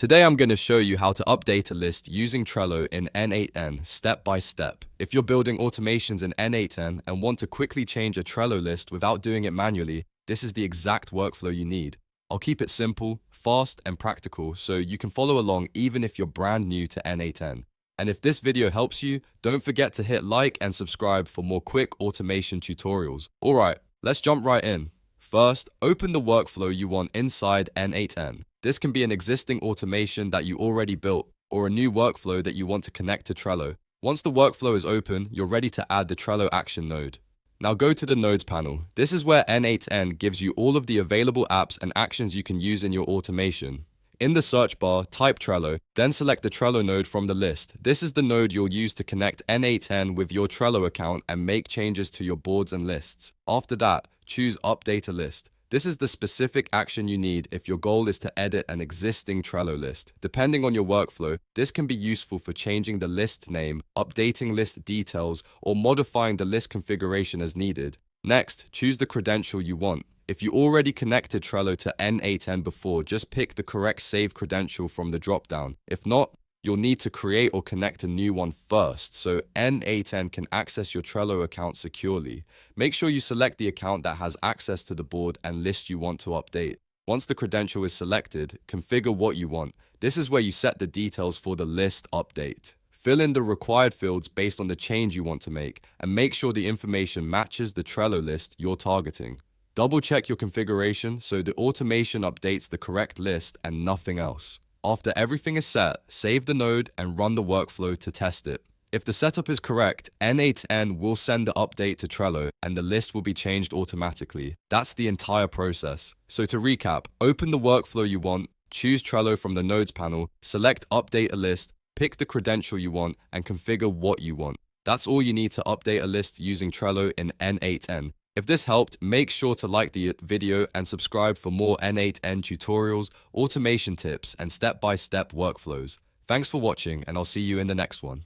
Today I'm going to show you how to update a list using Trello in N8N step by step. If you're building automations in N8N and want to quickly change a Trello list without doing it manually, this is the exact workflow you need. I'll keep it simple, fast, and practical so you can follow along even if you're brand new to N8N. And if this video helps you, don't forget to hit like and subscribe for more quick automation tutorials. Alright, let's jump right in. First, open the workflow you want inside N8N. This can be an existing automation that you already built, or a new workflow that you want to connect to Trello. Once the workflow is open, you're ready to add the Trello action node. Now go to the Nodes panel. This is where N8N gives you all of the available apps and actions you can use in your automation. In the search bar, type Trello, then select the Trello node from the list. This is the node you'll use to connect N8N with your Trello account and make changes to your boards and lists. After that, choose Update a List. This is the specific action you need if your goal is to edit an existing Trello list. Depending on your workflow, this can be useful for changing the list name, updating list details, or modifying the list configuration as needed. Next, choose the credential you want. If you already connected Trello to N8N before, just pick the correct save credential from the dropdown. If not, you'll need to create or connect a new one first, so N8N can access your Trello account securely. Make sure you select the account that has access to the board and list you want to update. Once the credential is selected, configure what you want. This is where you set the details for the list update. Fill in the required fields based on the change you want to make, and make sure the information matches the Trello list you're targeting. Double check your configuration so the automation updates the correct list and nothing else. After everything is set, save the node and run the workflow to test it. If the setup is correct, N8N will send the update to Trello and the list will be changed automatically. That's the entire process. So to recap, open the workflow you want, choose Trello from the Nodes panel, select Update a List, pick the credential you want, and configure what you want. That's all you need to update a list using Trello in N8N. If this helped, make sure to like the video and subscribe for more N8N tutorials, automation tips, and step-by-step workflows. Thanks for watching, and I'll see you in the next one.